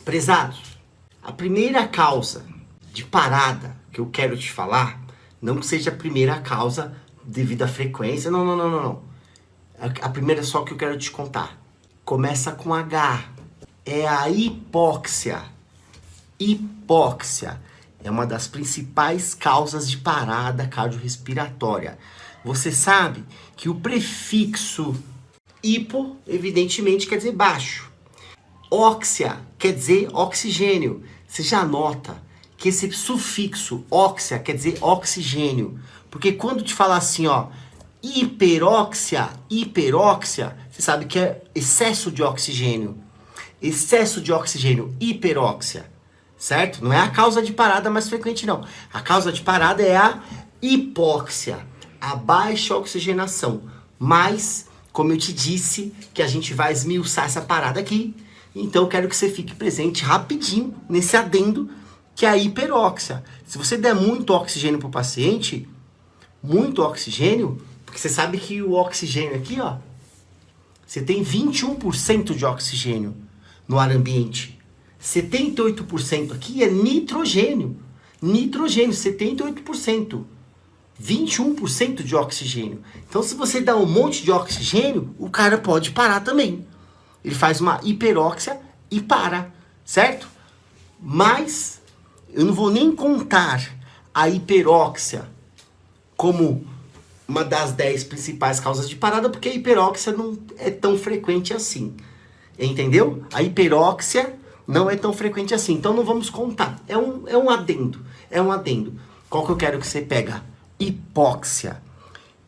Prezados, a primeira causa de parada que eu quero te falar, não que seja a primeira causa devido à frequência, não. A primeira só que eu quero te contar. Começa com H. É a hipóxia. Hipóxia é uma das principais causas de parada cardiorrespiratória. Você sabe que o prefixo hipo, evidentemente, quer dizer baixo. Óxia quer dizer oxigênio. Você já nota que esse sufixo óxia quer dizer oxigênio. Porque quando te falar assim, ó, hiperóxia, você sabe que é excesso de oxigênio. Excesso de oxigênio, hiperóxia, certo? Não é a causa de parada mais frequente, não. A causa de parada é a hipóxia, a baixa oxigenação. Mas, como eu te disse, que a gente vai esmiuçar essa parada aqui, então eu quero que você fique presente rapidinho nesse adendo, que é a hiperóxia. Se você der muito oxigênio para o paciente, muito oxigênio, porque você sabe que o oxigênio aqui, ó, você tem 21% de oxigênio no ar ambiente. 78% aqui é nitrogênio. Nitrogênio, 78%. 21% de oxigênio. Então, se você dá um monte de oxigênio, o cara pode parar também. Ele faz uma hiperóxia e para, certo? Mas eu não vou nem contar a hiperóxia como uma das 10 principais causas de parada, porque a hiperóxia não é tão frequente assim. Entendeu? A hiperóxia não é tão frequente assim. Então não vamos contar. É um adendo. É um adendo. Qual que eu quero que você pega? Hipóxia.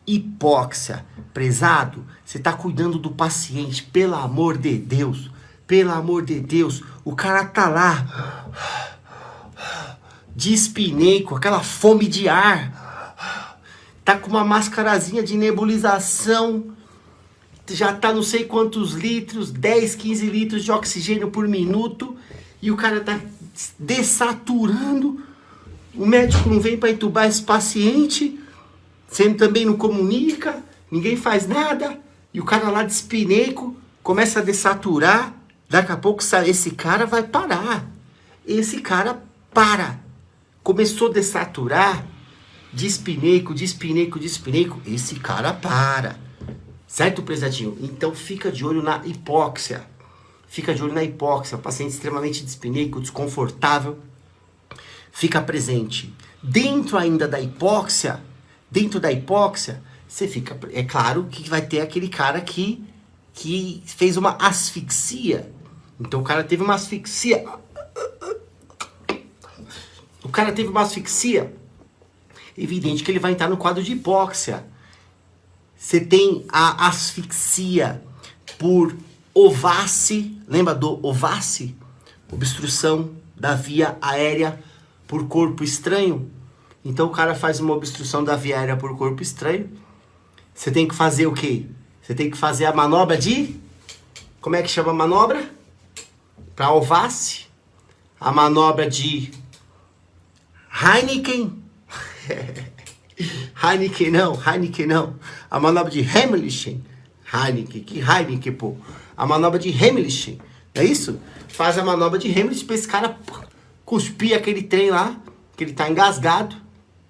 Hipóxia. Prezado, você está cuidando do paciente, pelo amor de Deus. Pelo amor de Deus. O cara tá lá de espineco, aquela fome de ar. Tá com uma mascarazinha de nebulização. Já tá não sei quantos litros, 10, 15 litros de oxigênio por minuto. E o cara tá dessaturando. O médico não vem para entubar esse paciente. Você também não comunica. Ninguém faz nada. E o cara lá de espineco começa a dessaturar. Daqui a pouco esse cara vai parar. Esse cara para. Começou a dessaturar. De espineco, esse cara para. Certo, prezadinho? Então fica de olho na hipóxia. Fica de olho na hipóxia. Paciente extremamente dispineico, desconfortável. Fica presente. Dentro ainda da hipóxia, você fica... É claro que vai ter aquele cara que fez uma asfixia. Então o cara teve uma asfixia. Evidente que ele vai entrar no quadro de hipóxia. Você tem a asfixia por ovace, lembra do ovace? Obstrução da via aérea por corpo estranho. Então o cara faz uma obstrução da via aérea por corpo estranho. Você tem que fazer o quê? Você tem que fazer a manobra de... Como é que chama a manobra? Para ovace. A manobra de Heineken. Heineken não. A manobra de Heimlichen. Que Heineken, pô. A manobra de Heimlichen. É isso? Faz a manobra de Heimlichen pra esse cara cuspir aquele trem lá, que ele tá engasgado,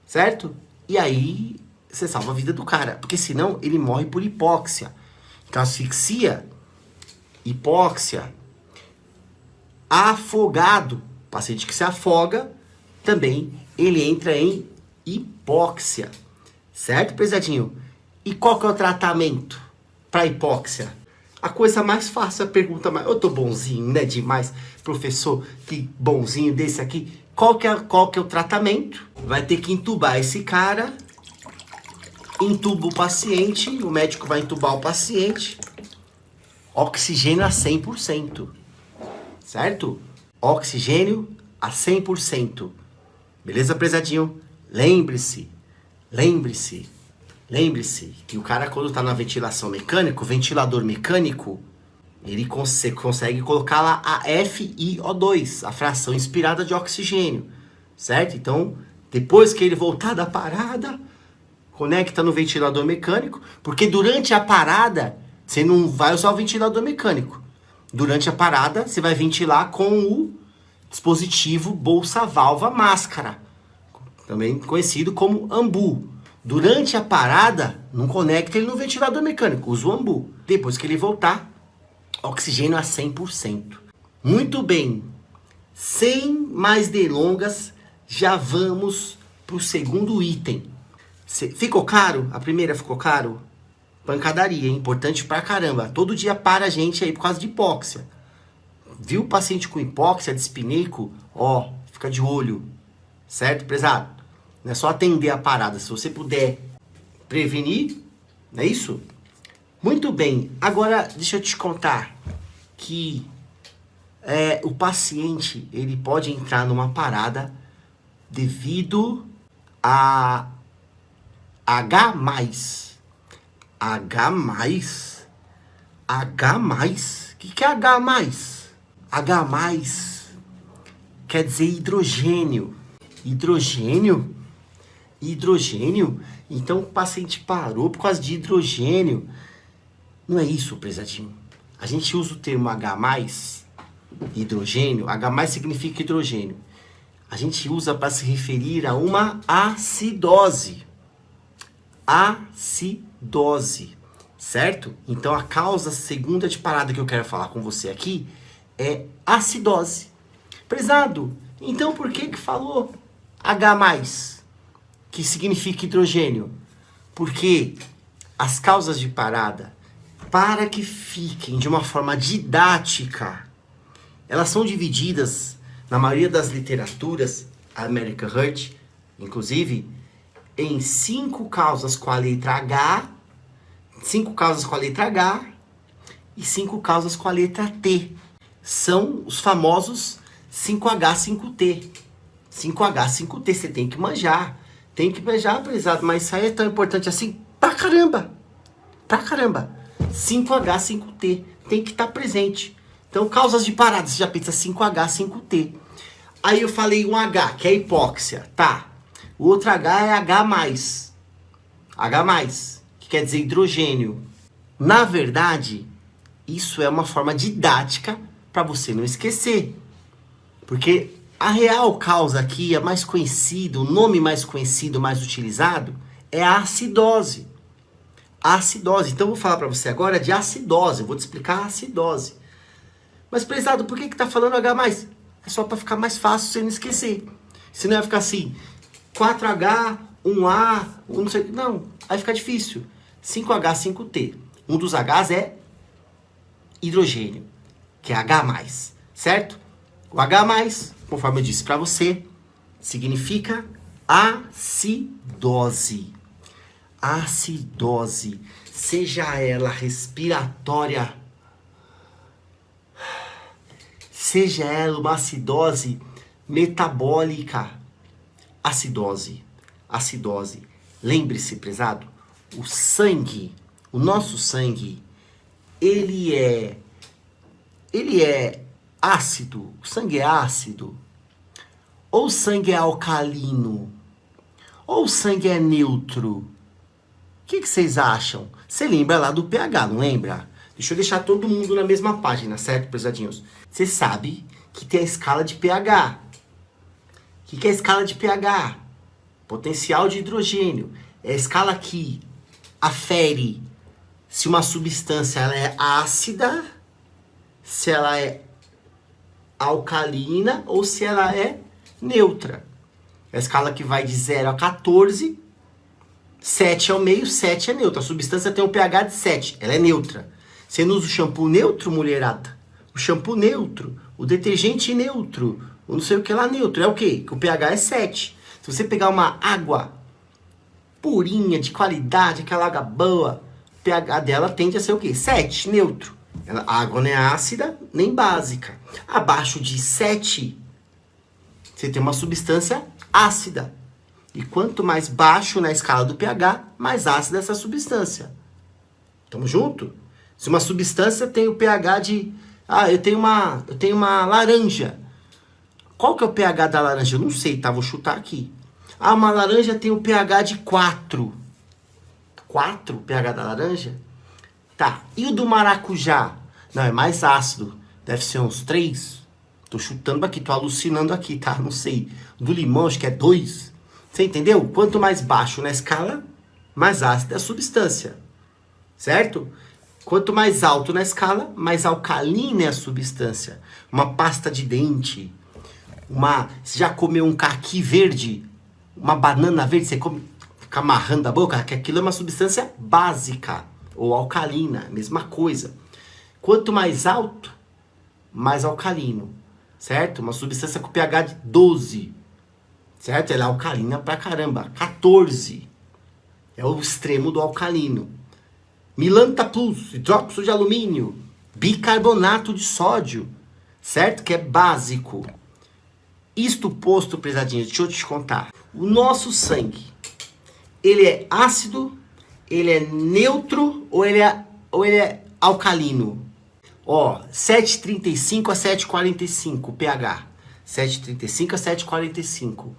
certo? E aí você salva a vida do cara, porque senão ele morre por hipóxia. Então asfixia, hipóxia, afogado, paciente que se afoga, também ele entra em hipóxia, certo, prezadinho? E qual que é o tratamento para hipóxia? A coisa mais fácil, a pergunta mais... Eu tô bonzinho, né, demais, professor, que bonzinho desse aqui. Qual que é o tratamento? Vai ter que entubar esse cara, entuba o paciente, o médico vai entubar o paciente, oxigênio a 100%, certo? Oxigênio a 100%. Beleza, prezadinho? Lembre-se que o cara, quando tá na ventilação mecânica, o ventilador mecânico, ele consegue colocar lá a FiO2, a fração inspirada de oxigênio, certo? Então, depois que ele voltar da parada, conecta no ventilador mecânico, porque durante a parada, você não vai usar o ventilador mecânico. Durante a parada, você vai ventilar com o dispositivo bolsa-válvula máscara, também conhecido como AMBU. Durante a parada, não conecta ele no ventilador mecânico, usa o AMBU. Depois que ele voltar, oxigênio a 100%. Muito bem, sem mais delongas, já vamos para o segundo item. Ficou caro? A primeira ficou caro? Pancadaria, hein? Importante pra caramba. Todo dia para a gente aí por causa de hipóxia. Viu o paciente com hipóxia, dispineico? Ó, fica de olho. Certo, prezado? Não é só atender a parada. Se você puder prevenir, não é isso? Muito bem. Agora, deixa eu te contar que o paciente, ele pode entrar numa parada devido a H+. H+? H+? O que é H+? H+ quer dizer hidrogênio. Hidrogênio? Hidrogênio? Então o paciente parou por causa de hidrogênio. Não é isso, prezadinho. A gente usa o termo H+, hidrogênio. H+ significa hidrogênio. A gente usa para se referir a uma acidose. Acidose, certo? Então a causa segunda de parada que eu quero falar com você aqui é acidose. Prezado, então por que falou H+, que significa hidrogênio? Porque as causas de parada, para que fiquem de uma forma didática, elas são divididas, na maioria das literaturas, American Heart, inclusive, em 5 causas com a letra H, 5 causas com a letra H e 5 causas com a letra T. São os famosos 5H, 5T. 5H, 5T, você tem que manjar. Tem que manjar, prezado, mas isso aí é tão importante assim pra caramba. Pra caramba. 5H, 5T. Tem que estar presente. Então, causas de parada, você já pensa 5H, 5T. Aí eu falei um H, que é hipóxia. Tá. O outro H é H+. H+, que quer dizer hidrogênio. Na verdade, isso é uma forma didática para você não esquecer. Porque a real causa aqui, a mais conhecida, o nome mais conhecido, mais utilizado, é a acidose. A acidose. Então eu vou falar para você agora de acidose. Eu vou te explicar a acidose. Mas, prezado, por que tá falando H+? É só para ficar mais fácil você não esquecer. Senão vai ficar assim, 4H, 1A, não sei. Não, aí fica difícil. 5H, 5T. Um dos Hs é hidrogênio, que é H+, certo? O H+, conforme eu disse para você, significa acidose. Acidose, seja ela respiratória, seja ela uma acidose metabólica. Acidose, acidose. Lembre-se, prezado, o sangue, o nosso sangue, ele é ácido. O sangue é ácido. Ou o sangue é alcalino. Ou o sangue é neutro. O que vocês acham? Você lembra lá do pH, não lembra? Deixa eu deixar todo mundo na mesma página, certo, prezadinhos? Você sabe que tem a escala de pH. O que é a escala de pH? Potencial de hidrogênio. É a escala que afere se uma substância ela é ácida, se ela é alcalina ou se ela é neutra. É a escala que vai de 0 a 14, 7 é o meio, 7 é neutra. A substância tem um pH de 7, ela é neutra. Você não usa o shampoo neutro, mulherada? O shampoo neutro, o detergente neutro, o não sei o que lá neutro. É o quê? Que o pH é 7. Se você pegar uma água purinha, de qualidade, aquela água boa, o pH dela tende a ser o quê? 7, neutro. A água não é ácida, nem básica. Abaixo de 7, você tem uma substância ácida. E quanto mais baixo na escala do pH, mais ácida essa substância. Tamo junto? Se uma substância tem o pH de... eu tenho uma laranja. Qual que é o pH da laranja? Eu não sei, tá? Vou chutar aqui. Uma laranja tem o pH de 4. 4 o pH da laranja? Tá. E o do maracujá? Não, é mais ácido. Deve ser uns 3. Tô chutando aqui, tô alucinando aqui, tá? Não sei. Do limão, acho que é 2. Você entendeu? Quanto mais baixo na escala, mais ácida é a substância. Certo? Quanto mais alto na escala, mais alcalina é a substância. Uma pasta de dente, você já comeu um caqui verde, uma banana verde, você come, fica amarrando a boca, que aquilo é uma substância básica, ou alcalina, mesma coisa. Quanto mais alto, mais alcalino, certo? Uma substância com pH de 12, certo? Ela é alcalina pra caramba. 14 é o extremo do alcalino. Milanta Plus, hidróxido de alumínio, bicarbonato de sódio, certo? Que é básico. Isto posto, prezadinho, deixa eu te contar. O nosso sangue, ele é ácido, ele é neutro ou ele é alcalino? Ó, 7,35 a 7,45 pH. 7,35 a 7,45.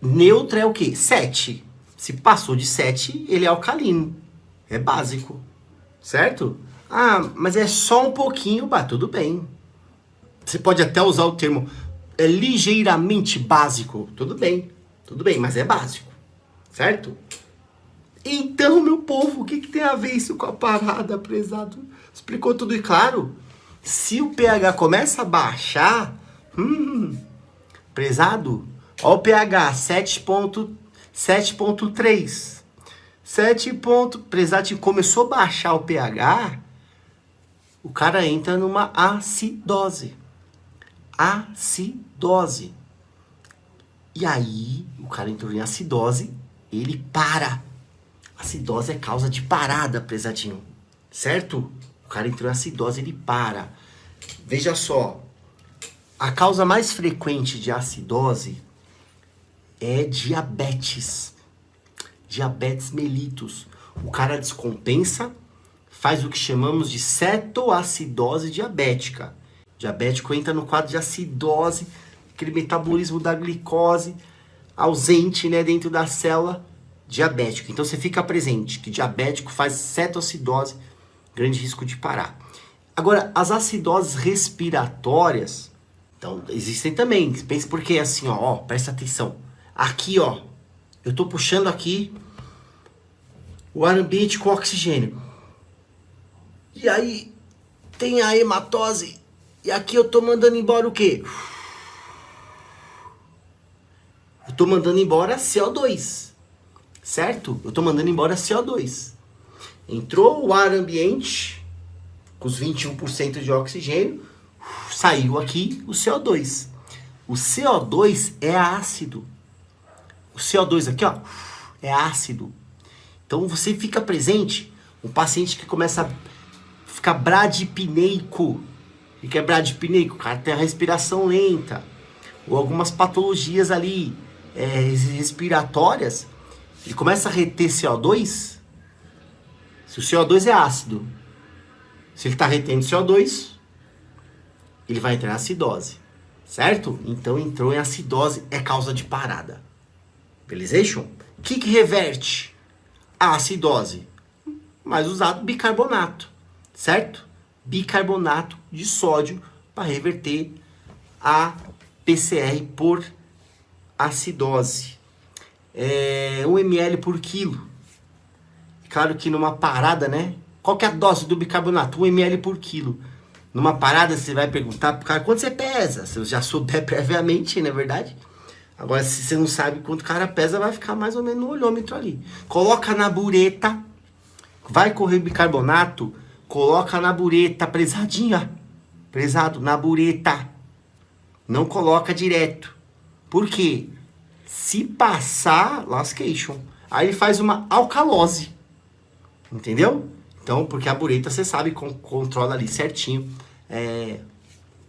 Neutro é o quê? 7. Se passou de 7, ele é alcalino. É básico. Certo? Ah, mas é só um pouquinho, tudo bem. Você pode até usar o termo ligeiramente básico. Tudo bem, mas é básico. Certo? Então, meu povo, o que tem a ver isso com a parada, prezado? Explicou tudo e claro? Se o pH começa a baixar, prezado, ó o pH 7,3. Prezado, começou a baixar o pH, o cara entra numa acidose. Acidose. E aí, o cara entrou em acidose, ele para. Acidose é causa de parada, prezadinho. Certo? O cara entrou em acidose, ele para. Veja só. A causa mais frequente de acidose é diabetes. Diabetes mellitus. O cara descompensa, faz o que chamamos de cetoacidose diabética. O diabético entra no quadro de acidose, aquele metabolismo da glicose ausente, né, dentro da célula diabética. Então você fica presente que diabético faz cetoacidose, grande risco de parar. Agora, as acidoses respiratórias, então, existem também. Pense porque assim, ó, presta atenção. Aqui, ó, eu tô puxando aqui o ar ambiente com oxigênio. E aí tem a hematose. E aqui eu tô mandando embora o quê? Eu tô mandando embora CO2. Certo? Eu tô mandando embora CO2. Entrou o ar ambiente com os 21% de oxigênio, saiu aqui o CO2. O CO2 é ácido. O CO2 aqui, ó, é ácido. Então você fica presente, um paciente que começa a ficar bradipneico. O que é bradipneico? O cara tem a respiração lenta. Ou algumas patologias ali respiratórias. Ele começa a reter CO2. Se o CO2 é ácido, se ele está retendo CO2, ele vai entrar em acidose. Certo? Então entrou em acidose, é causa de parada. Belezation? O que reverte a acidose? Mais usado bicarbonato. Certo? Bicarbonato de sódio para reverter a PCR por acidose. 1 ml por quilo. Claro que numa parada, né? Qual que é a dose do bicarbonato? 1 ml por quilo. Numa parada você vai perguntar pro cara quanto você pesa. Se você já souber previamente, não é verdade? Agora, se você não sabe quanto o cara pesa, vai ficar mais ou menos no olhômetro ali. Coloca na bureta. Vai correr bicarbonato. Coloca na bureta, prezadinha. Prezado, na bureta. Não coloca direto. Por quê? Se passar, lascation. Aí ele faz uma alcalose. Entendeu? Então, porque a bureta, você sabe, controla ali certinho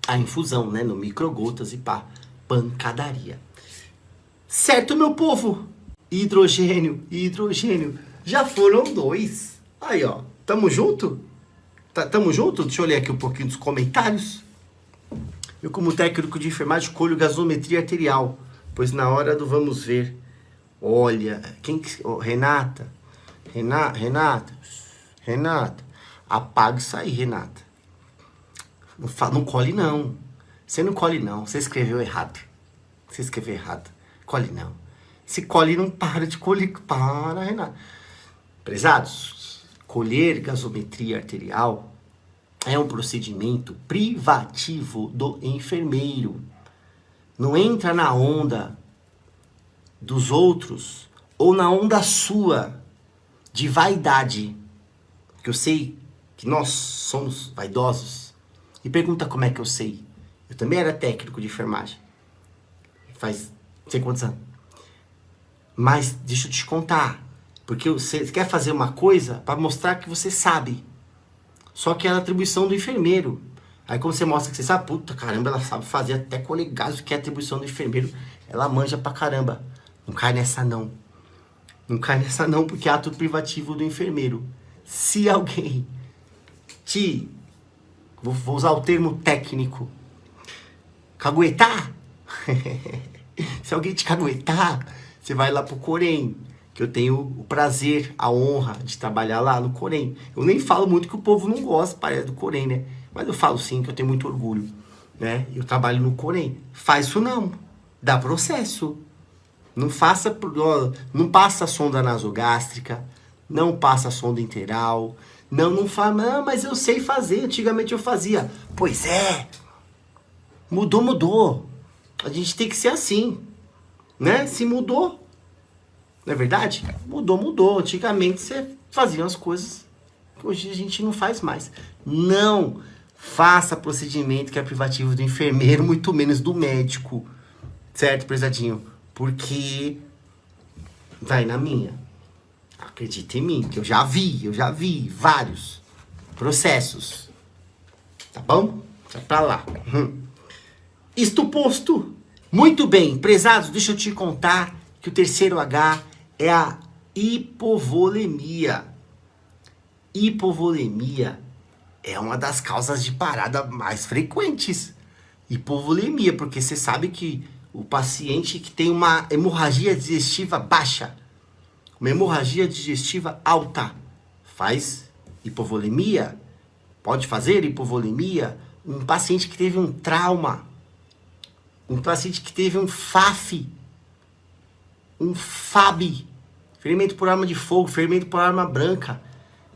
a infusão, né? No microgotas e pá, pancadaria. Certo, meu povo? Hidrogênio. Já foram 2. Aí, ó. Tamo junto? Tamo junto? Deixa eu ler aqui um pouquinho dos comentários. Eu, como técnico de enfermagem, colho gasometria arterial, pois na hora do vamos ver. Olha, Renata, apaga isso aí, Renata. Não colhe, não. Você não colhe não, você escreveu errado. Você escreveu errado. Colhe não. Se colhe, não para de colher. Para, Renato. Prezados, colher gasometria arterial é um procedimento privativo do enfermeiro. Não entra na onda dos outros ou na onda sua de vaidade. Que eu sei que nós somos vaidosos. E pergunta como é que eu sei. Eu também era técnico de enfermagem. Faz não sei quantos anos. Mas deixa eu te contar. Porque você quer fazer uma coisa para mostrar que você sabe. Só que é a atribuição do enfermeiro. Aí quando você mostra que você sabe, puta caramba, ela sabe fazer até colegados, que é a atribuição do enfermeiro. Ela manja pra caramba. Não cai nessa não. Não cai nessa não, porque é ato privativo do enfermeiro. Se alguém te... Vou usar o termo técnico. Caguetar? Se alguém te caguetar, você vai lá pro Corém. Que eu tenho o prazer, a honra de trabalhar lá no Corém. Eu nem falo muito que o povo não gosta, parece, do Corém, né? Mas eu falo sim, que eu tenho muito orgulho, né? Eu trabalho no Corém. Faz isso não. Dá processo. Não faça... Não passa a sonda nasogástrica. Não passa a sonda interal. Não fala... Não, mas eu sei fazer. Antigamente eu fazia. Pois é. Mudou. A gente tem que ser assim. Né? Se mudou... Não é verdade? Mudou. Antigamente você fazia as coisas que hoje a gente não faz mais. Não faça procedimento que é privativo do enfermeiro, muito menos do médico. Certo, prezadinho? Porque vai na minha. Acredita em mim, que eu já vi vários processos. Tá bom? Vai pra lá. Isto posto. Muito bem, prezados, deixa eu te contar que o terceiro H é a hipovolemia. Hipovolemia é uma das causas de parada mais frequentes. Hipovolemia, porque você sabe que o paciente que tem uma hemorragia digestiva baixa, uma hemorragia digestiva alta, faz hipovolemia. Pode fazer hipovolemia. Um paciente que teve um trauma, um paciente que teve um FAF, um FAB, ferimento por arma de fogo, ferimento por arma branca,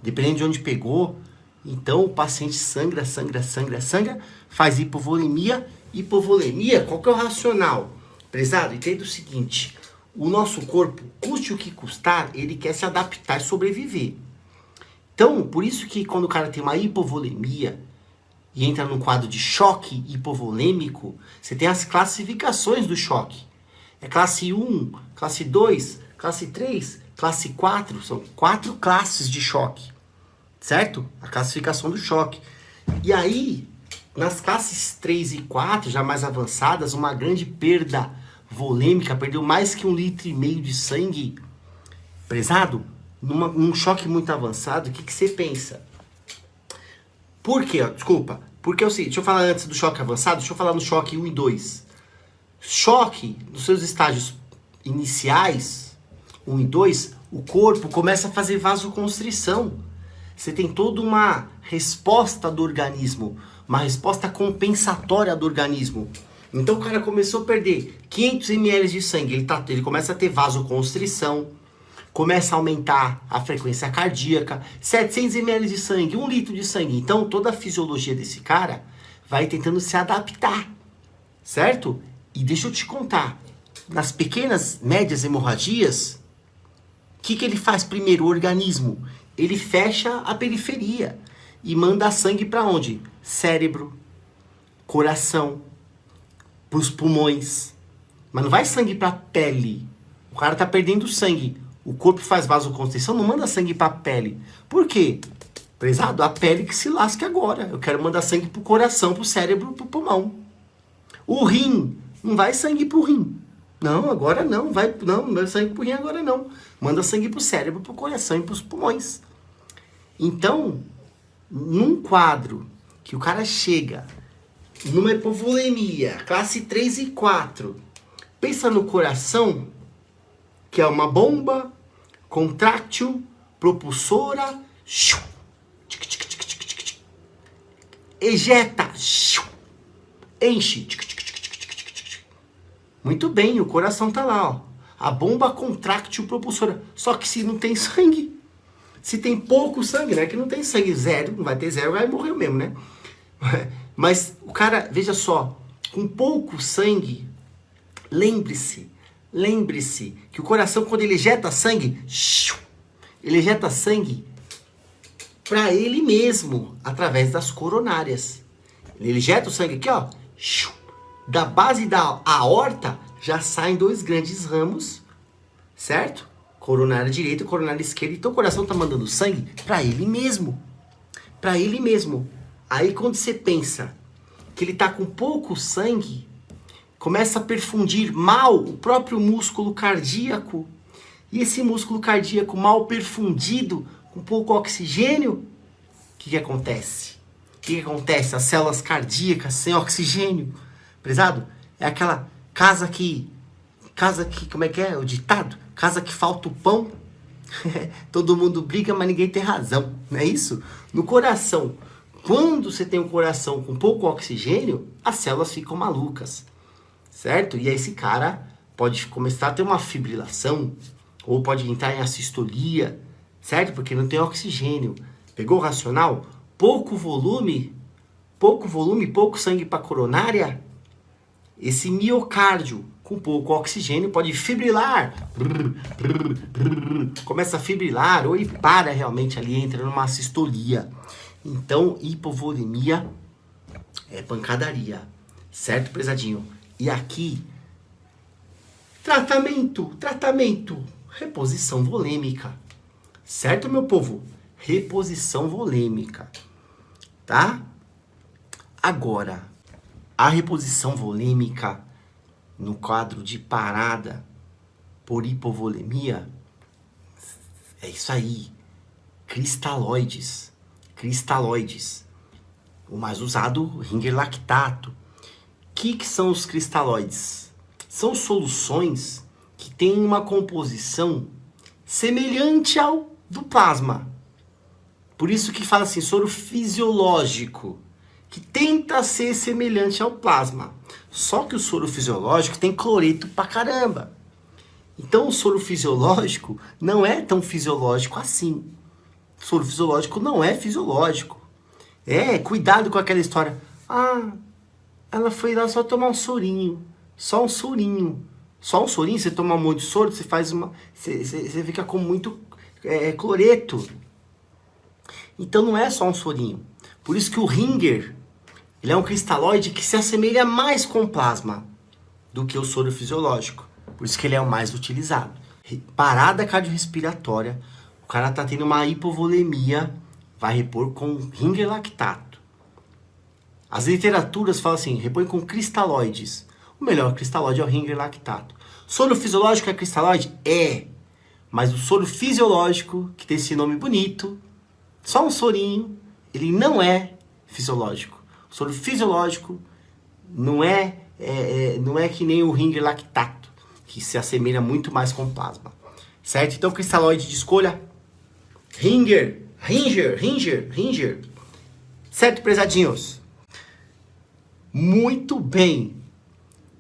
dependendo de onde pegou. Então o paciente sangra, faz hipovolemia. Hipovolemia, qual que é o racional? Prezado, entenda o seguinte: o nosso corpo, custe o que custar, ele quer se adaptar e sobreviver. Então, por isso que quando o cara tem uma hipovolemia e entra num quadro de choque hipovolêmico, você tem as classificações do choque. É classe 1, classe 2, classe 3, classe 4. São 4 classes de choque. Certo? A classificação do choque. E aí, nas classes 3 e 4, já mais avançadas, uma grande perda volêmica, perdeu mais que 1,5 litro de sangue. Prezado, num choque muito avançado, o que você pensa? Por quê? Desculpa. Porque é o seguinte, deixa eu falar antes do choque avançado, deixa eu falar no choque 1 e 2. Choque, nos seus estágios iniciais, 1 e 2, o corpo começa a fazer vasoconstrição. Você tem toda uma resposta do organismo, uma resposta compensatória do organismo. Então o cara começou a perder 500 ml de sangue, ele começa a ter vasoconstrição, começa a aumentar a frequência cardíaca, 700 ml de sangue, 1 litro de sangue. Então toda a fisiologia desse cara vai tentando se adaptar, certo? E deixa eu te contar, nas pequenas, médias hemorragias, o que ele faz primeiro, o organismo? Ele fecha a periferia e manda sangue para onde? Cérebro, coração, para os pulmões. Mas não vai sangue para a pele. O cara tá perdendo sangue. O corpo faz vasoconstrição, não manda sangue para a pele. Por quê? Prezado, a pele que se lasque agora. Eu quero mandar sangue pro coração, pro cérebro, pro pulmão. O rim, não vai sangue pro rim. Não, agora não. Não vai sangue pro rim agora não. Manda sangue pro cérebro, pro coração e pros pulmões. Então, num quadro que o cara chega numa hipovolemia, classe 3 e 4, pensa no coração, que é uma bomba contrátil, propulsora, ejeta, enche. Muito bem, o coração tá lá, ó. A bomba contráctil propulsora. Só que se não tem sangue, se tem pouco sangue, né? Que não tem sangue, zero, não vai ter zero, vai morrer mesmo, né? Mas o cara, veja só, com pouco sangue, lembre-se que o coração, quando ele ejeta sangue, ele ejeta sangue para ele mesmo, através das coronárias. Ele ejeta o sangue aqui, ó, da base da aorta, já saem 2 grandes ramos, certo? Coronária direita e coronária esquerda. Então o coração tá mandando sangue para ele mesmo. Para ele mesmo. Aí quando você pensa que ele tá com pouco sangue, começa a perfundir mal o próprio músculo cardíaco. E esse músculo cardíaco mal perfundido, com pouco oxigênio, o que acontece? O que acontece? As células cardíacas sem oxigênio, prezado, é aquela casa que, como é que é o ditado? Casa que falta o pão, todo mundo briga, mas ninguém tem razão, não é isso? No coração, quando você tem um coração com pouco oxigênio, as células ficam malucas, certo? E aí esse cara pode começar a ter uma fibrilação, ou pode entrar em assistolia, certo? Porque não tem oxigênio. Pegou o racional? Pouco volume, pouco sangue para coronária. Esse miocárdio com pouco oxigênio pode fibrilar. Começa a fibrilar ou para realmente ali, entra numa assistolia. Então, hipovolemia é pancadaria. Certo, prezadinho? E aqui, tratamento. Reposição volêmica. Certo, meu povo? Reposição volêmica. Tá? Agora, a reposição volêmica no quadro de parada por hipovolemia é isso aí. Cristalóides. O mais usado, Ringer lactato. O que são os cristalóides? São soluções que têm uma composição semelhante ao do plasma. Por isso que fala assim, soro fisiológico, que tenta ser semelhante ao plasma. Só que o soro fisiológico tem cloreto pra caramba. Então o soro fisiológico não é tão fisiológico assim. O soro fisiológico não é fisiológico. Cuidado com aquela história. Ah, ela foi lá só tomar um sorinho. Só um sorinho. Só um sorinho, você toma muito soro, você faz uma. Você fica com muito cloreto. Então não é só um sorinho. Por isso que o Ringer, ele é um cristalóide que se assemelha mais com plasma do que o soro fisiológico. Por isso que ele é o mais utilizado. Parada cardiorrespiratória, o cara tá tendo uma hipovolemia, vai repor com Ringer lactato. As literaturas falam assim, repõe com cristalóides. O melhor cristalóide é o Ringer lactato. Soro fisiológico é cristalóide? É. Mas o soro fisiológico, que tem esse nome bonito, só um sorinho, ele não é fisiológico. O soro fisiológico não é que nem o Ringer lactato, que se assemelha muito mais com plasma. Certo? Então, cristalóide de escolha, Ringer. Certo, prezadinhos? Muito bem.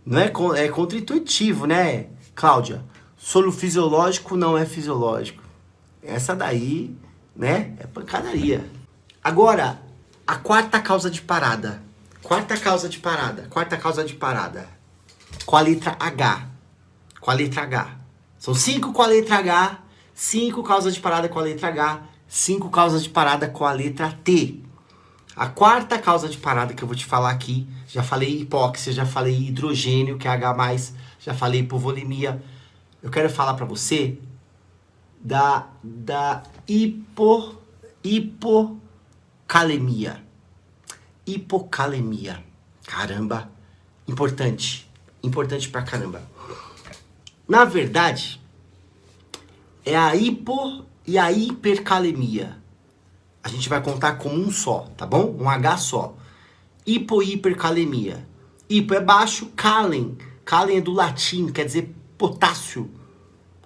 Não é contraintuitivo, né, Cláudia? Soro fisiológico não é fisiológico. Essa daí, né, é pancadaria. Agora, a quarta causa de parada. Quarta causa de parada. Com a letra H. São 5 com a letra H, 5 causas de parada com a letra H, 5 causas de parada com a letra T. A quarta causa de parada que eu vou te falar aqui, já falei hipóxia, já falei hidrogênio, que é H+, já falei hipovolemia. Eu quero falar para você da hipocalemia. Hipocalemia. Caramba, importante pra caramba. Na verdade, é a hipo e a hipercalemia. A gente vai contar como um só, tá bom? Um H só. Hipo e hipercalemia. Hipo é baixo, calen. Calen é do latim, quer dizer potássio.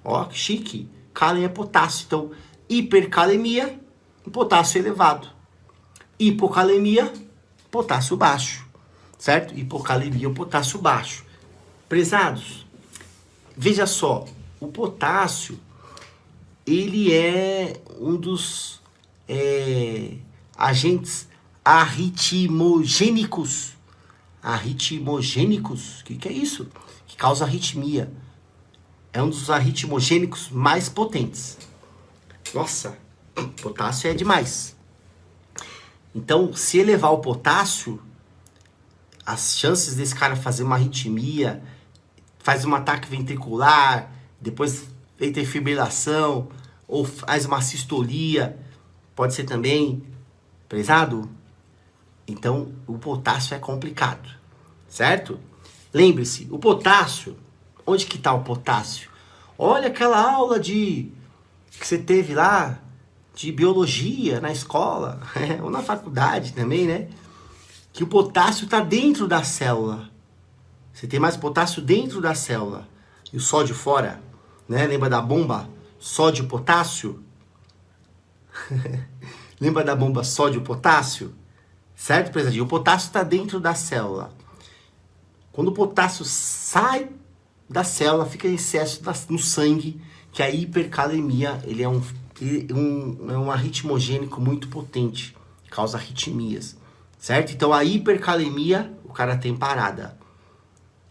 Ó, que chique. Calen é potássio. Então, hipercalemia, potássio elevado. Hipocalemia, potássio baixo. certo? Hipocalemia, o potássio baixo. Prezados, veja só, o potássio, ele é um dos agentes arritmogênicos. Arritmogênicos? O que é isso? Que causa arritmia. É um dos arritmogênicos mais potentes. Nossa, potássio é demais. Então, se elevar o potássio, as chances desse cara fazer uma arritmia, faz um ataque ventricular, depois vem ter fibrilação, ou faz uma sistolia, pode ser também, prezado? Então, o potássio é complicado, certo? Lembre-se, o potássio, onde que está o potássio? Olha aquela aula que você teve lá, de biologia na escola, ou na faculdade também, né? Que o potássio está dentro da célula. Você tem mais potássio dentro da célula. E o sódio fora, né? Lembra da bomba? Sódio, potássio? Lembra da bomba sódio, potássio? Certo, pesadinho? O potássio está dentro da célula. Quando o potássio sai da célula, fica em excesso no sangue, que a hipercalemia, ele é um arritmogênico muito potente, causa arritmias, certo? Então a hipercalemia, o cara tem parada.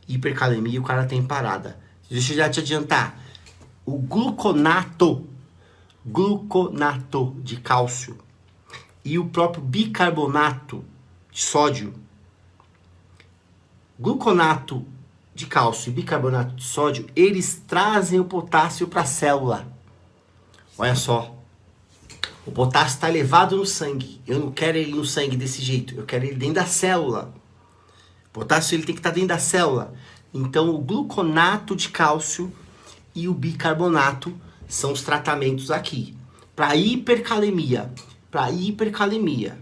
Hipercalemia, o cara tem parada. Deixa eu já te adiantar. O gluconato de cálcio e o próprio bicarbonato de sódio, gluconato de cálcio e bicarbonato de sódio, eles trazem o potássio para a célula. Olha só, o potássio está elevado no sangue. Eu não quero ele no sangue desse jeito, eu quero ele dentro da célula. O potássio ele tem que estar dentro da célula. Então o gluconato de cálcio e o bicarbonato são os tratamentos aqui. Para hipercalemia. Para hipercalemia.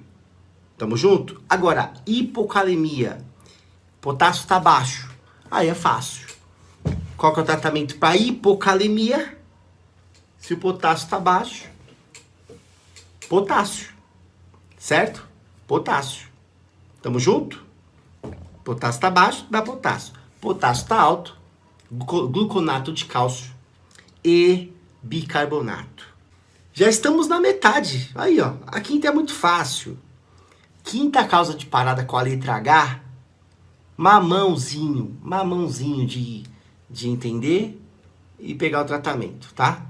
Tamo junto? Agora, hipocalemia. Potássio está baixo. Aí é fácil. Qual que é o tratamento para hipocalemia? Se o potássio está baixo, potássio. Certo? Potássio. Tamo junto? Potássio está baixo, dá potássio. Potássio está alto, gluconato de cálcio e bicarbonato. Já estamos na metade. Aí, ó. A quinta é muito fácil. Quinta causa de parada com a letra H. Mamãozinho de entender e pegar o tratamento, tá?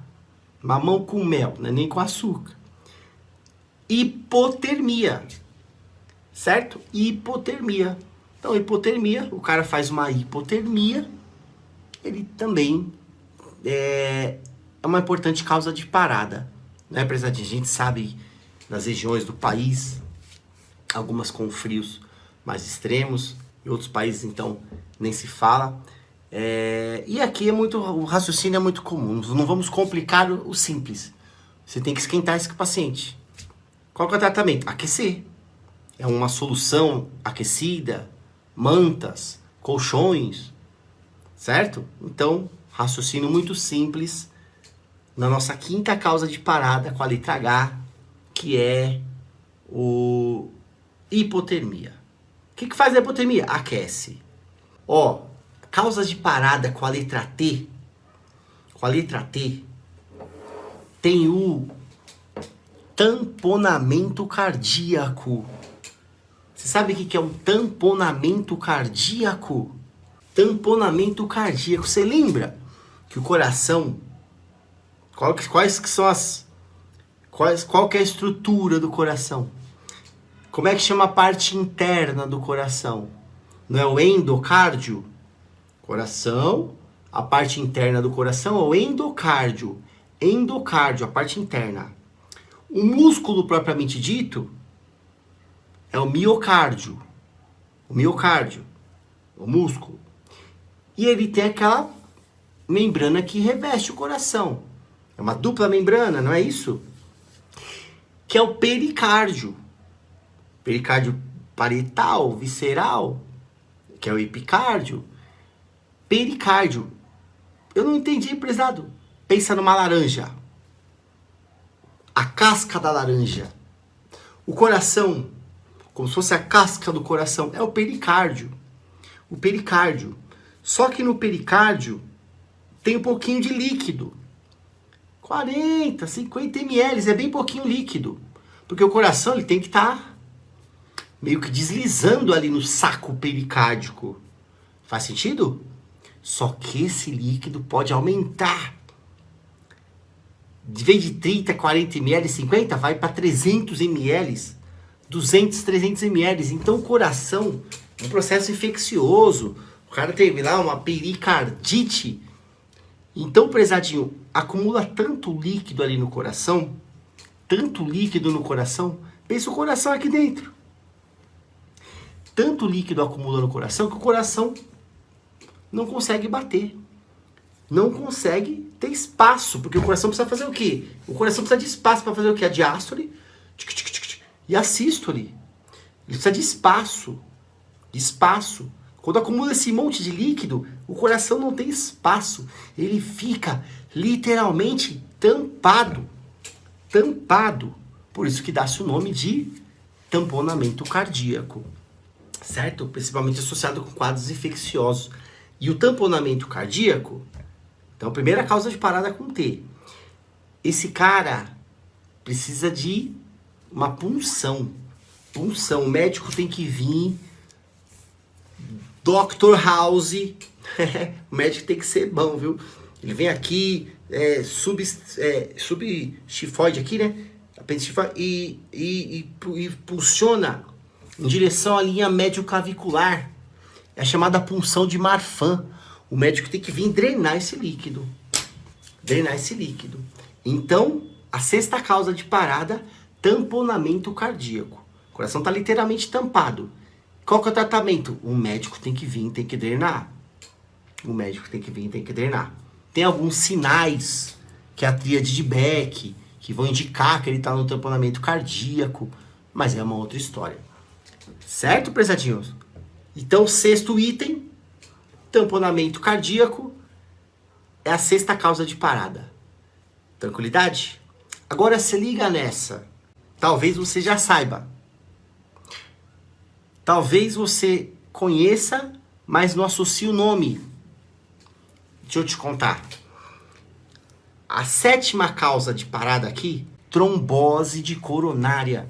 Mamão com mel, não é nem com açúcar. Hipotermia, certo? Hipotermia. Então, hipotermia, o cara faz uma hipotermia, ele também é uma importante causa de parada, né, presadinho? A gente sabe nas regiões do país, algumas com frios mais extremos, em outros países, então, nem se fala. E aqui o raciocínio é muito comum. Não vamos complicar o simples. Você tem que esquentar esse paciente. Qual que é o tratamento? Aquecer. É uma solução aquecida, mantas, colchões, certo? Então, raciocínio muito simples na nossa quinta causa de parada com a letra H, que é o hipotermia. O que faz a hipotermia? Aquece. Ó, causas de parada com a letra T. Com a letra T, tem o tamponamento cardíaco. Você sabe o que é um tamponamento cardíaco? Tamponamento cardíaco. Você lembra que o coração... Quais que são qual que é a estrutura do coração? Como é que chama a parte interna do coração? Não é o endocárdio? Coração, a parte interna do coração é o endocárdio. Endocárdio, a parte interna. O músculo propriamente dito é o miocárdio. O miocárdio, o músculo. E ele tem aquela membrana que reveste o coração. É uma dupla membrana, não é isso? Que é o pericárdio. Pericárdio parietal, visceral, que é o epicárdio. Pericárdio. Eu não entendi, prezado. Pensa numa laranja. A casca da laranja. O coração como se fosse a casca do coração, é o pericárdio. O pericárdio. Só que no pericárdio tem um pouquinho de líquido. 40, 50 ml, é bem pouquinho líquido. Porque o coração ele tem que estar meio que deslizando ali no saco pericárdico. Faz sentido? Só que esse líquido pode aumentar. De vez de 30, 40 ml, 50, vai para 300 ml, 200, 300 ml. Então o coração é um processo infeccioso. O cara teve lá uma pericardite. Então, prezadinho, acumula tanto líquido ali no coração, tanto líquido no coração, pensa o coração aqui dentro. Tanto líquido acumula no coração que o coração não consegue bater. Não consegue ter espaço, porque o coração precisa fazer o quê? O coração precisa de espaço para fazer o quê? A diástole e a sístole. Ele precisa de espaço. De espaço. Quando acumula esse monte de líquido, o coração não tem espaço. Ele fica literalmente tampado. Tampado. Por isso que dá-se o nome de tamponamento cardíaco. Certo? Principalmente associado com quadros infecciosos. E o tamponamento cardíaco, então, primeira causa de parada com T. Esse cara precisa de uma punção. Punção. O médico tem que vir. Dr. House. O médico tem que ser bom, viu? Ele vem aqui, subchifoide aqui, né? E pulsiona em direção à linha médio-clavicular. É a chamada punção de Marfan. O médico tem que vir drenar esse líquido. Drenar esse líquido. Então, a sexta causa de parada, tamponamento cardíaco. O coração está literalmente tampado. Qual que é o tratamento? O médico tem que vir, tem que drenar. O médico tem que vir, tem que drenar. Tem alguns sinais, que é a tríade de Beck, que vão indicar que ele está no tamponamento cardíaco. Mas é uma outra história. Certo, prezadinhos? Então, sexto item, tamponamento cardíaco, é a sexta causa de parada. Tranquilidade? Agora se liga nessa. Talvez você já saiba. Talvez você conheça, mas não associe o nome. Deixa eu te contar. A sétima causa de parada aqui, trombose de coronária.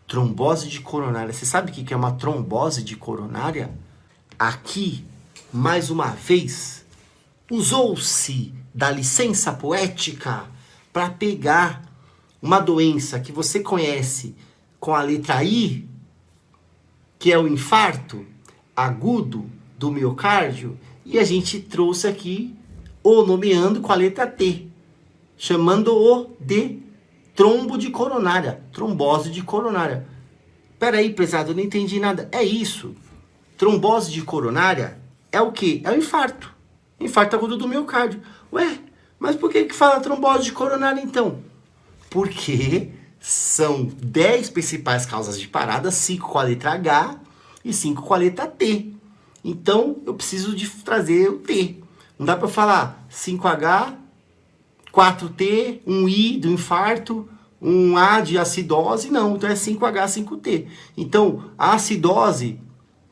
Trombose de coronária. Você sabe o que é uma trombose de coronária? Aqui, mais uma vez, usou-se da licença poética para pegar uma doença que você conhece com a letra I, que é o infarto agudo do miocárdio, e a gente trouxe aqui o nomeando com a letra T, chamando-o de trombo de coronária, trombose de coronária. Peraí, prezado, eu não entendi nada. É isso. Trombose de coronária é o quê? É o infarto. Infarto agudo do miocárdio. Ué, mas por que fala trombose de coronária então? Porque são 10 principais causas de parada, 5 com a letra H e 5 com a letra T. Então, eu preciso de trazer o T. Não dá para falar 5H, 4T, um I do infarto, um A de acidose, não. Então é 5H, 5T. Então, a acidose,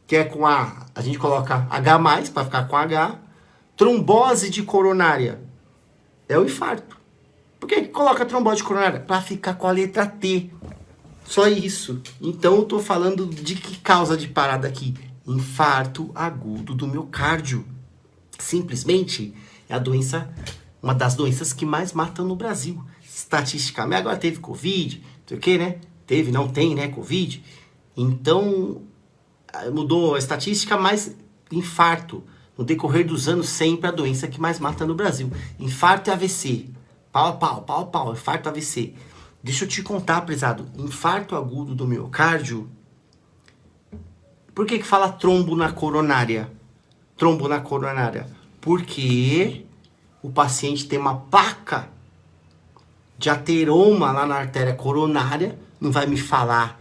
que é com a gente coloca H+, para ficar com H. Trombose de coronária é o infarto. Por que coloca trombose de coronária? Para ficar com a letra T. Só isso. Então, eu estou falando de que causa de parada aqui? Infarto agudo do miocárdio. Simplesmente é a doença, uma das doenças que mais matam no Brasil. Estatisticamente, agora teve Covid, não sei o que, né? Teve, não tem, né? Covid. Então, mudou a estatística, mas infarto. No decorrer dos anos, sempre a doença que mais mata no Brasil. Infarto e AVC. Pau a pau. Infarto e AVC. Deixa eu te contar, prezado. Infarto agudo do miocárdio. Por que fala trombo na coronária? Trombo na coronária. Porque o paciente tem uma placa de ateroma lá na artéria coronária. Não vai me falar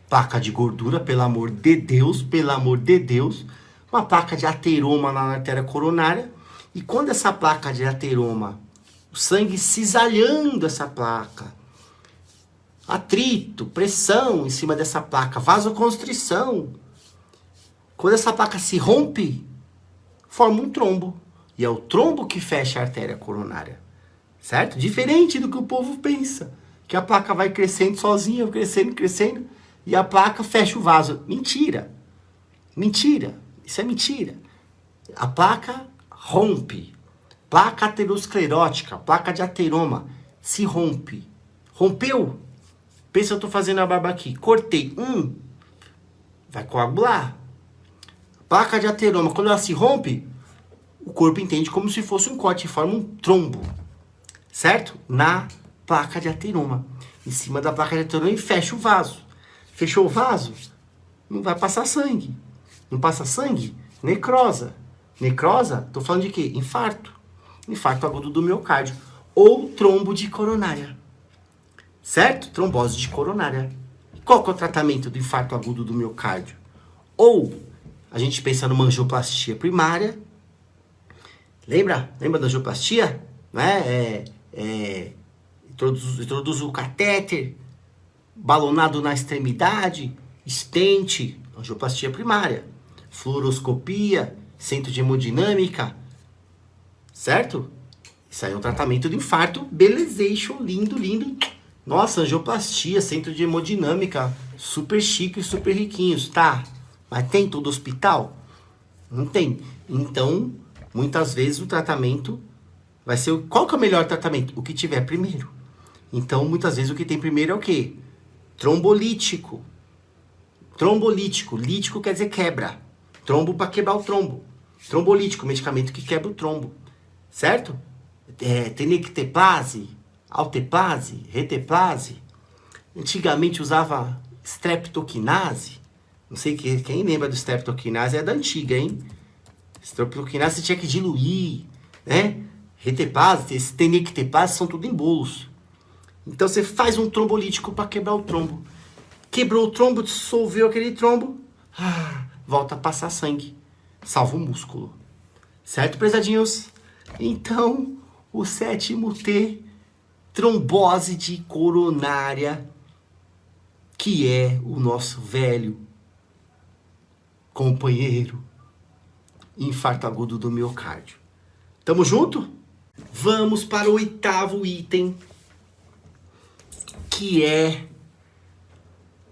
placa de gordura, pelo amor de Deus, pelo amor de Deus. Uma placa de ateroma lá na artéria coronária. E quando essa placa de ateroma, o sangue cisalhando essa placa, atrito, pressão em cima dessa placa, vasoconstrição. Quando essa placa se rompe, forma um trombo. E é o trombo que fecha a artéria coronária. Certo? Diferente do que o povo pensa. Que a placa vai crescendo sozinha, crescendo, crescendo, e a placa fecha o vaso. Mentira. Mentira. Isso é mentira. A placa rompe. Placa aterosclerótica, placa de ateroma, se rompe. Rompeu? Pensa, eu tô fazendo a barba aqui. Cortei. Vai coagular. Placa de ateroma, quando ela se rompe, o corpo entende como se fosse um corte e forma um trombo. Certo? Na placa de ateroma. Em cima da placa de ateroma e fecha o vaso. Fechou o vaso? Não vai passar sangue. Não passa sangue? Necrosa. Necrosa? Tô falando de quê? Infarto. Infarto agudo do miocárdio. Ou trombo de coronária. Certo? Trombose de coronária. Qual que é o tratamento do infarto agudo do miocárdio? Ou a gente pensa numa angioplastia primária. Lembra? Lembra da angioplastia? Não é? Introduz o catéter, balonado na extremidade, estente, angioplastia primária, fluoroscopia, centro de hemodinâmica, certo? Isso aí é um tratamento de infarto, belezation, lindo, lindo. Nossa, angioplastia, centro de hemodinâmica, super chique e super riquinhos, tá? Mas tem todo hospital? Não tem. Então, muitas vezes o tratamento vai ser... Qual que é o melhor tratamento? O que tiver primeiro. Então, muitas vezes o que tem primeiro é o quê? Trombolítico. Trombolítico. Lítico quer dizer quebra. Trombo para quebrar o trombo. Trombolítico, medicamento que quebra o trombo. Certo? Tenecteplase, alteplase, reteplase. Antigamente usava streptokinase. Não sei quem lembra do streptokinase, é da antiga, hein? Streptokinase você tinha que diluir, né? Reteplase, tenecteplase são tudo em bolos. Então você faz um trombolítico para quebrar o trombo. Quebrou o trombo, dissolveu aquele trombo, volta a passar sangue. Salva o músculo. Certo, prezadinhos? Então, o 7º T, trombose de coronária, que é o nosso velho companheiro, infarto agudo do miocárdio. Tamo junto? Vamos para o 8º item, que é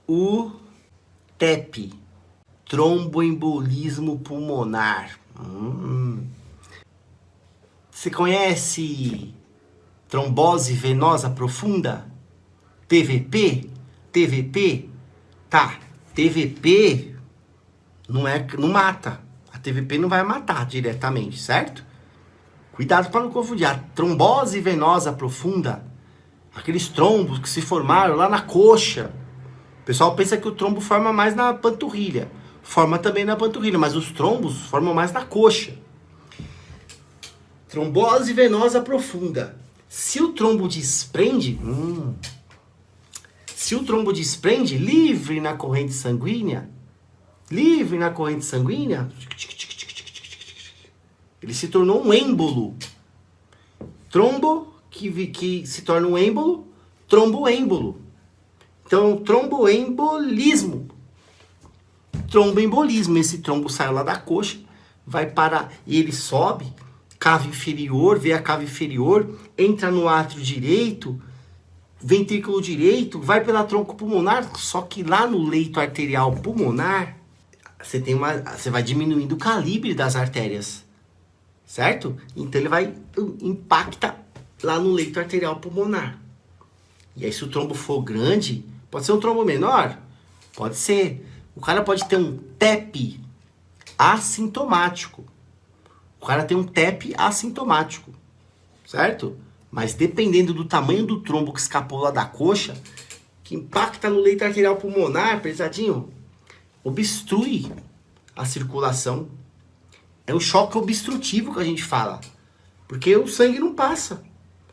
o TEP, tromboembolismo pulmonar. Você conhece trombose venosa profunda? TVP? TVP? Tá, TVP não mata. A TVP não vai matar diretamente, certo? Cuidado para não confundir. A trombose venosa profunda, aqueles trombos que se formaram lá na coxa. O pessoal pensa que o trombo forma mais na panturrilha. Forma também na panturrilha, mas os trombos formam mais na coxa. Trombose venosa profunda. Se o trombo desprende, livre na corrente sanguínea, ele se tornou um êmbolo. Trombo que se torna um êmbolo, tromboêmbolo. Então, tromboembolismo. Tromboembolismo. Esse trombo saiu lá da coxa, vai para... E ele sobe, cava inferior, vê a cava inferior, entra no átrio direito, ventrículo direito, vai pela tronco pulmonar, só que lá no leito arterial pulmonar, você vai diminuindo o calibre das artérias, certo? Então ele vai impacta lá no leito arterial pulmonar. E aí se o trombo for grande, pode ser um trombo menor? Pode ser. O cara pode ter um TEP assintomático. O cara tem um TEP assintomático, certo? Mas dependendo do tamanho do trombo que escapou lá da coxa, que impacta no leito arterial pulmonar, pesadinho, obstrui a circulação. É um choque obstrutivo que a gente fala. Porque o sangue não passa.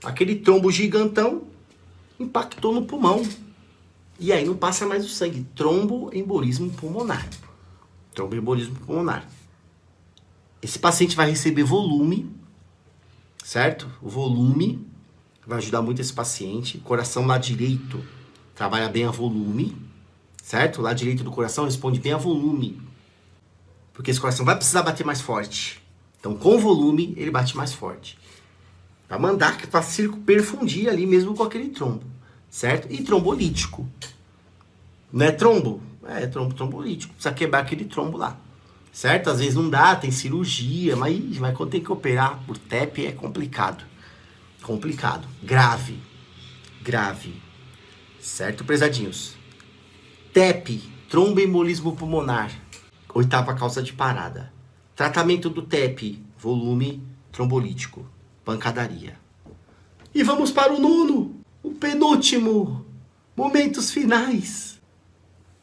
Aquele trombo gigantão impactou no pulmão. E aí não passa mais o sangue. Tromboembolismo pulmonar. Tromboembolismo pulmonar. Esse paciente vai receber volume, certo? O volume vai ajudar muito esse paciente. Coração lá direito trabalha bem a volume, certo? O lado direito do coração responde bem a volume. Porque esse coração vai precisar bater mais forte. Então, com volume, ele bate mais forte. Vai mandar para perfundir ali mesmo com aquele trombo, certo? E trombolítico. Não é trombo? É trombolítico. Precisa quebrar aquele trombo lá, certo? Às vezes não dá, tem cirurgia, mas quando tem que operar por TEP é complicado. Complicado. Grave. Certo, prezadinhos? TEP, tromboembolismo pulmonar. 8ª causa de parada. Tratamento do TEP, volume trombolítico. Pancadaria. E vamos para o 9º, o penúltimo. Momentos finais.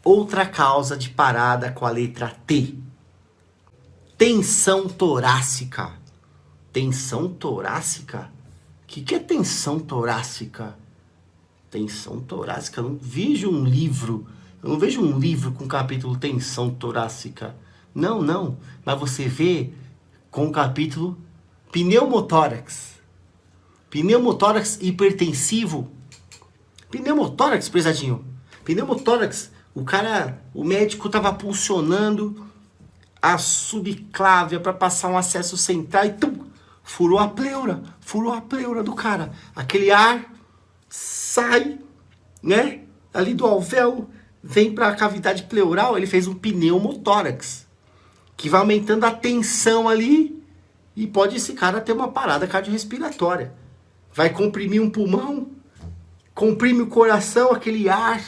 Outra causa de parada com a letra T. Tensão torácica. Tensão torácica? O que é tensão torácica? Tensão torácica? Eu não vejo um livro. Eu não vejo um livro com capítulo tensão torácica. Não. Mas você vê com o capítulo pneumotórax. Pneumotórax hipertensivo. Pneumotórax, prezadinho. Pneumotórax, o médico tava pulsionando a subclávia para passar um acesso central e furou a pleura do cara. Aquele ar sai, né, ali do alvéolo, vem para a cavidade pleural, ele fez um pneumotórax, que vai aumentando a tensão ali e pode esse cara ter uma parada cardiorrespiratória. Vai comprimir um pulmão, comprime o coração, aquele ar.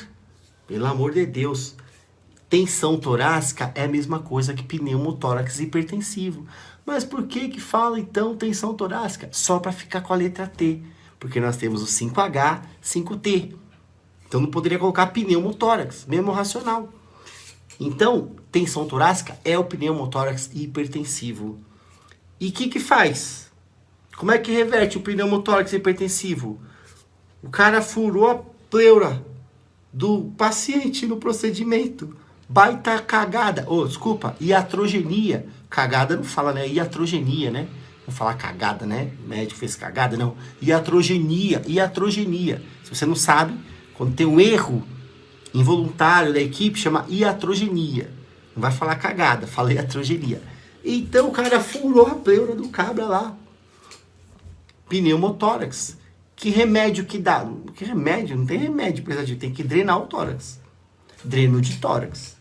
Pelo amor de Deus. Tensão torácica é a mesma coisa que pneumotórax hipertensivo. Mas por que fala então tensão torácica? Só para ficar com a letra T. Porque nós temos o 5H, 5T. Então não poderia colocar pneumotórax, mesmo racional. Então, tensão torácica é o pneumotórax hipertensivo. E o que faz? Como é que reverte o pneumotórax hipertensivo? O cara furou a pleura do paciente no procedimento. Baita cagada. Desculpa, iatrogenia. Cagada não fala, né? Iatrogenia, né? Vou falar cagada, né? O médico fez cagada, não. Iatrogenia. Se você não sabe, quando tem um erro involuntário da equipe, chama iatrogenia. Não vai falar cagada, fala iatrogenia. Então o cara furou a pleura do cabra lá. Pneumotórax. Que remédio que dá? Que remédio? Não tem remédio, pesadinho. Tem que drenar o tórax. Dreno de tórax.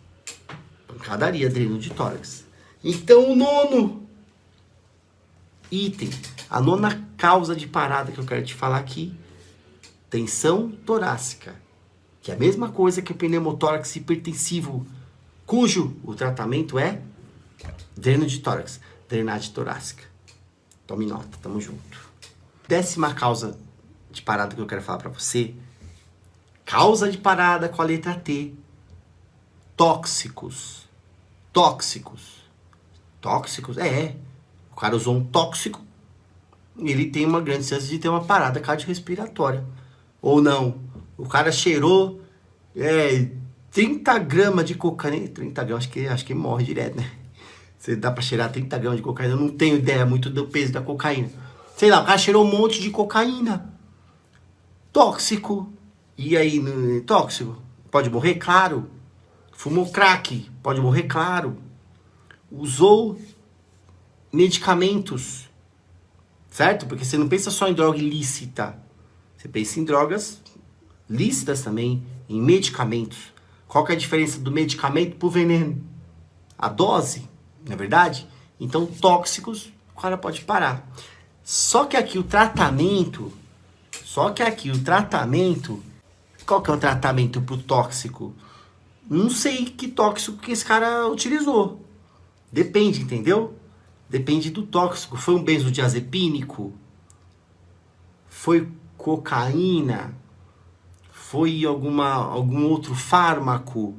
Pancadaria, dreno de tórax. Então o 9º item, a 9ª causa de parada que eu quero te falar aqui, tensão torácica, que é a mesma coisa que o pneumotórax hipertensivo, cujo o tratamento é dreno de tórax, drenagem torácica. Tome nota, tamo junto. 10ª causa de parada que eu quero falar para você, causa de parada com a letra T, tóxicos. O cara usou um tóxico, ele tem uma grande chance de ter uma parada cardiorrespiratória. Ou não, o cara cheirou 30 gramas de cocaína, 30 gramas, acho que morre direto, né? Você dá pra cheirar 30 gramas de cocaína, eu não tenho ideia muito do peso da cocaína. Sei lá, o cara cheirou um monte de cocaína. Tóxico. E aí, tóxico? Pode morrer? Claro. Fumou crack? Pode morrer? Claro. Usou medicamentos, certo? Porque você não pensa só em droga ilícita. Você pensa em drogas lícitas também, em medicamentos. Qual que é a diferença do medicamento pro veneno? A dose, não é verdade? Então, tóxicos, o cara pode parar. Só que aqui o tratamento, qual que é o tratamento pro tóxico? Não sei que tóxico que esse cara utilizou. Depende, entendeu? Depende do tóxico. Foi um benzodiazepínico? Foi cocaína? Foi algum outro fármaco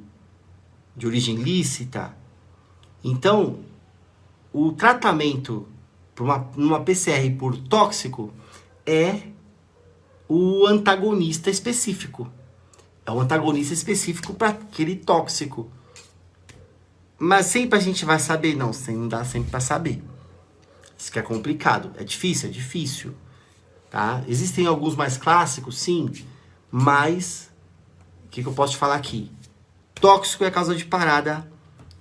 de origem lícita? Então, o tratamento numa PCR por tóxico é o antagonista específico. É um antagonista específico para aquele tóxico. Mas sempre a gente vai saber? Não dá sempre para saber. Isso que é complicado. É difícil. Tá? Existem alguns mais clássicos, sim. Mas que eu posso te falar aqui? Tóxico é a causa de parada.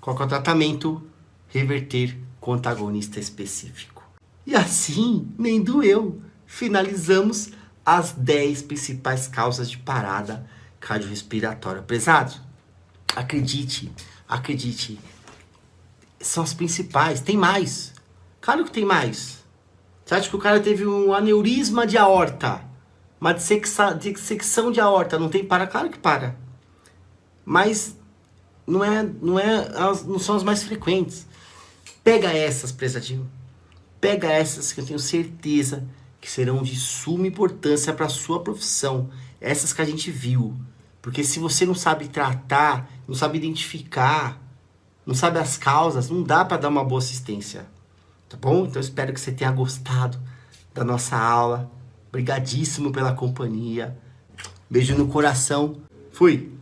Qual que é o tratamento? Reverter com antagonista específico. E assim, nem doeu. Finalizamos as 10 principais causas de parada cardiorrespiratória. Prezados, acredite, são as principais. Tem mais. Claro que tem mais. Você acha que o cara teve um aneurisma de aorta, uma dissecção de aorta, não tem para? Claro que para. Mas não são as mais frequentes. Pega essas, prezadinho. Pega essas que eu tenho certeza que serão de suma importância para a sua profissão. Essas que a gente viu. Porque se você não sabe tratar, não sabe identificar, não sabe as causas, não dá para dar uma boa assistência. Tá bom? Então eu espero que você tenha gostado da nossa aula. Obrigadíssimo pela companhia. Beijo no coração. Fui!